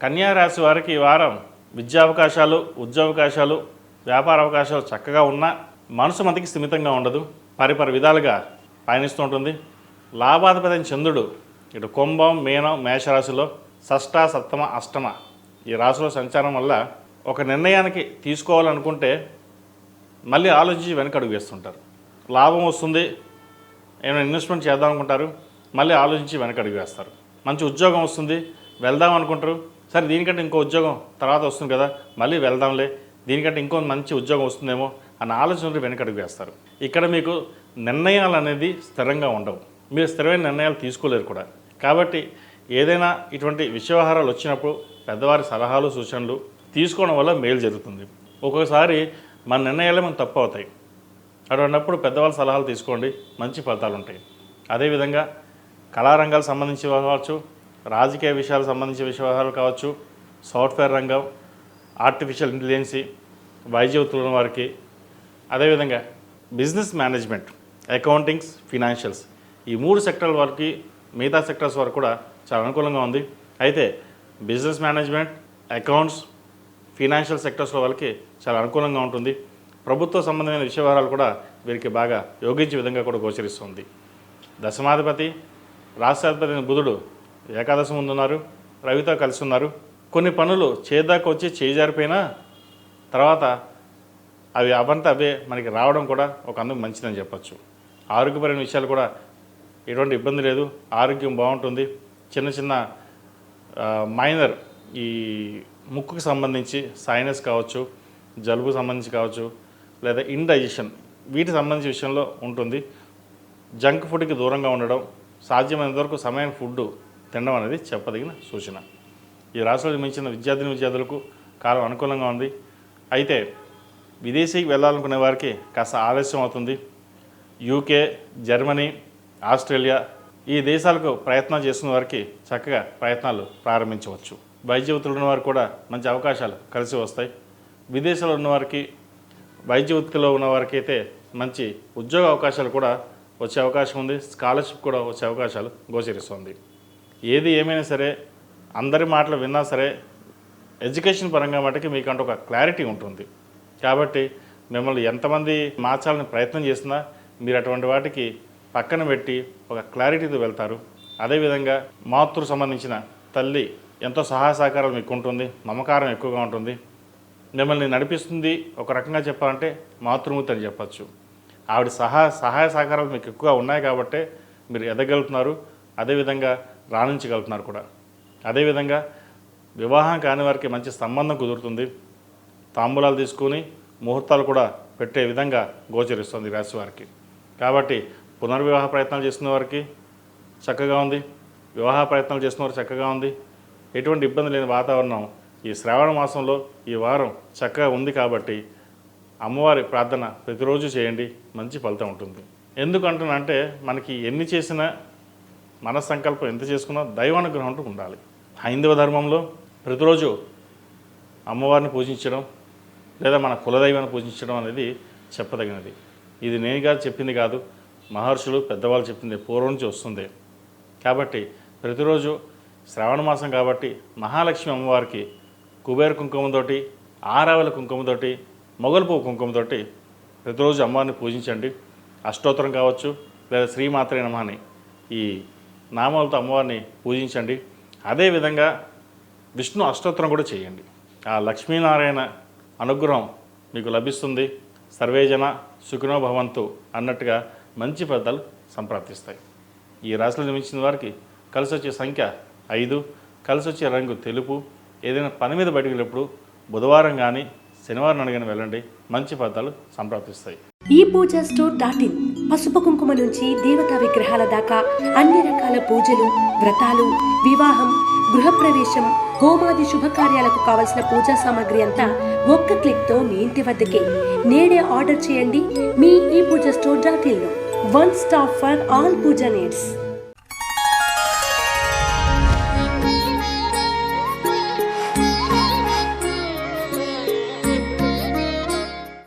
కన్యా రాశి వారికి ఈ వారం విద్యా అవకాశాలు, ఉద్యోగావకాశాలు, వ్యాపార అవకాశాలు చక్కగా ఉన్నా మనసు మతికి స్థిమితంగా ఉండదు. పరిపరి విధాలుగా పయనిస్తూ ఉంటుంది. లాభాధిపతి చంద్రుడు ఇటు కుంభం, మీనం, మేషరాశిలో షష్ఠ, సప్తమ, అష్టమ ఈ రాశిలో సంచారం వల్ల ఒక నిర్ణయానికి తీసుకోవాలనుకుంటే మళ్ళీ ఆలోచించి వెనకడుగు వేస్తుంటారు. లాభం వస్తుంది, ఏమైనా ఇన్వెస్ట్మెంట్ చేద్దాం అనుకుంటారు, మళ్ళీ ఆలోచించి వెనకడుగు వేస్తారు. మంచి ఉద్యోగం వస్తుంది, వెళ్దాం అనుకుంటారు, సరే దీనికంటే ఇంకో ఉద్యోగం తర్వాత వస్తుంది కదా, మళ్ళీ వెళ్దాంలే, దీనికంటే ఇంకో మంచి ఉద్యోగం వస్తుందేమో అన్న ఆలోచనలు వెనకడుగు వేస్తారు. ఇక్కడ మీకు నిర్ణయాలు అనేది స్థిరంగా ఉండవు, మీరు స్థిరమైన నిర్ణయాలు తీసుకోలేరు కూడా. కాబట్టి ఏదైనా ఇటువంటి విషయవహారాలు వచ్చినప్పుడు పెద్దవారి సలహాలు, సూచనలు తీసుకోవడం వల్ల మేలు జరుగుతుంది. ఒక్కొక్కసారి మన నిర్ణయాలే మనం తప్పు అవుతాయి. అటువంటిప్పుడు పెద్దవాళ్ళ సలహాలు తీసుకోండి, మంచి ఫలితాలు ఉంటాయి. అదేవిధంగా కళారంగాలకు సంబంధించి కావచ్చు, రాజకీయ విషయాలకు సంబంధించిన విషయాలు కావచ్చు, సాఫ్ట్వేర్ రంగం, ఆర్టిఫిషియల్ ఇంటెలిజెన్సీ, వైద్య వృత్తుల వారికి, అదేవిధంగా బిజినెస్ మేనేజ్మెంట్, అకౌంటింగ్స్, ఫినాన్షియల్స్ ఈ 3 సెక్టర్ల వారికి, మిగతా సెక్టర్స్ వరకు కూడా చాలా అనుకూలంగా ఉంది. అయితే బిజినెస్ మేనేజ్మెంట్, అకౌంట్స్, ఫినాన్షియల్ సెక్టర్స్లో వాళ్ళకి చాలా అనుకూలంగా ఉంటుంది. ప్రభుత్వ సంబంధమైన విషయవహారాలు కూడా వీరికి బాగా యోగించే విధంగా కూడా గోచరిస్తుంది. దశమాధిపతి, రాష్ట్రాధిపతి బుధుడు ఏకాదశి ముందున్నారు, రవితో కలిసి ఉన్నారు. కొన్ని పనులు చేదాకా వచ్చి చేజారిపోయినా తర్వాత అవి అవే మనకి రావడం కూడా ఒక అందుకు మంచిదని చెప్పచ్చు. ఆరోగ్యపరమైన విషయాలు కూడా ఎటువంటి ఇబ్బంది లేదు, ఆరోగ్యం బాగుంటుంది. చిన్న చిన్న మైనర్ ఈ ముక్కుకు సంబంధించి సైనస్ కావచ్చు, జలుబు సంబంధించి కావచ్చు, లేదా ఇండైజెషన్ వీటికి సంబంధించిన విషయంలో ఉంటుంది. జంక్ ఫుడ్కి దూరంగా ఉండడం, సాధ్యమైనంత వరకు సమయం ఫుడ్ తినడం అనేది చెప్పదగిన సూచన. ఈ రాష్ట్రంలో మించిన విద్యార్థులకు కాలం అనుకూలంగా ఉంది. అయితే విదేశీకి వెళ్ళాలనుకునే వారికి కాస్త ఆలస్యం అవుతుంది. యూకే, జర్మనీ, ఆస్ట్రేలియా ఈ దేశాలకు ప్రయత్నాలు చేస్తున్న వారికి చక్కగా ప్రయత్నాలు ప్రారంభించవచ్చు. వైద్య వృత్తులు ఉన్నవారికి కూడా మంచి అవకాశాలు కలిసి వస్తాయి. విదేశాల్లో ఉన్నవారికి, వైద్య వృత్తిలో ఉన్నవారికి అయితే మంచి ఉద్యోగ అవకాశాలు కూడా వచ్చే అవకాశం ఉంది. స్కాలర్షిప్ కూడా వచ్చే అవకాశాలు గోచరిస్తుంది. ఏది ఏమైనా సరే, అందరి మాటలు విన్నా సరే, ఎడ్యుకేషన్ పరంగా మటుకి మీకంటూ ఒక క్లారిటీ ఉంటుంది. కాబట్టి మిమ్మల్ని ఎంతమంది మార్చాలని ప్రయత్నం చేసినా మీరు అటువంటి వాటికి పక్కన పెట్టి ఒక క్లారిటీతో వెళ్తారు. అదేవిధంగా మాతృ సంబంధించిన తల్లి ఎంతో సహాయ సహకారాలు మీకు ఉంటుంది, మమకారం ఎక్కువగా ఉంటుంది. మిమ్మల్ని నడిపిస్తుంది ఒక రకంగా చెప్పాలంటే మాతృమూర్తి అని చెప్పచ్చు. ఆవిడ సహాయ సహకారాలు మీకు ఎక్కువగా ఉన్నాయి కాబట్టే మీరు ఎదగలుగుతున్నారు, అదేవిధంగా రాణించగలుగుతున్నారు కూడా. అదేవిధంగా వివాహం కాని వారికి మంచి సంబంధం కుదురుతుంది. తాంబూలాలు తీసుకుని ముహూర్తాలు కూడా పెట్టే విధంగా గోచరిస్తుంది రాశి వారికి. కాబట్టి పునర్వివాహ ప్రయత్నాలు చేస్తున్న వారికి చక్కగా ఉంది, వివాహ ప్రయత్నాలు చేస్తున్న వారికి చక్కగా ఉంది. ఎటువంటి ఇబ్బంది లేని వాతావరణం ఈ శ్రావణ మాసంలో ఈ వారం చక్కగా ఉంది. కాబట్టి అమ్మవారి ప్రార్థన ప్రతిరోజు చేయండి, మంచి ఫలితం ఉంటుంది. ఎందుకంటున్నా అంటే మనకి ఎన్ని చేసినా, మన సంకల్పం ఎంత చేసుకున్నా దైవానుగ్రహం అంటూ ఉండాలి. హైందవ ధర్మంలో ప్రతిరోజు అమ్మవారిని పూజించడం లేదా మన కులదైవాన్ని పూజించడం అనేది చెప్పదగినది. ఇది నేనుగా చెప్పింది కాదు, మహర్షులు పెద్దవాళ్ళు చెప్పింది పూర్వం నుంచి వస్తుంది. కాబట్టి ప్రతిరోజు శ్రావణ మాసం కాబట్టి మహాలక్ష్మి అమ్మవారికి కుబేర కుంకుమతోటి, ఆరావళి కుంకుమతోటి, మొగల్పువ్వు కుంకుమతోటి ప్రతిరోజు అమ్మవారిని పూజించండి. అష్టోత్తరం కావచ్చు లేదా శ్రీమాత్రే నమః అని ఈ నామాలతో అమ్మవారిని పూజించండి. అదేవిధంగా విష్ణు అష్టోత్తరం కూడా చేయండి. ఆ లక్ష్మీనారాయణ అనుగ్రహం మీకు లభిస్తుంది. సర్వేజన సుఖినో భవంతు అన్నట్టుగా మంచి ఫలితాలు సంప్రాప్తిస్తాయి. ఈ రాశిలో జన్మించిన వారికి కలిసి వచ్చే సంఖ్య 5, కలిసి వచ్చే రంగు తెలుపు. ఏదైనా పని మీద బయటకు వెళ్ళినప్పుడు బుధవారం కానీ శనివారం అడిగిన వెళ్ళండి, మంచి ఫలితాలు సంప్రాప్తిస్తాయి. ఈ పూజా స్టోర్.in పసుపు కుంకుమ నుంచి దేవతా విగ్రహాల దాకా అన్ని రకాల పూజలు, వ్రతాలు, వివాహం, గృహప్రవేశం, హోమాది శుభకార్యాలకు కావలసిన పూజా సామాగ్రి అంతా ఒక్క క్లిక్తో మీ ఇంటి వద్దకే. నేడే ఆర్డర్ చేయండి మీ ఈ పూజా స్టోర్.in లో. One stop for all pooja needs.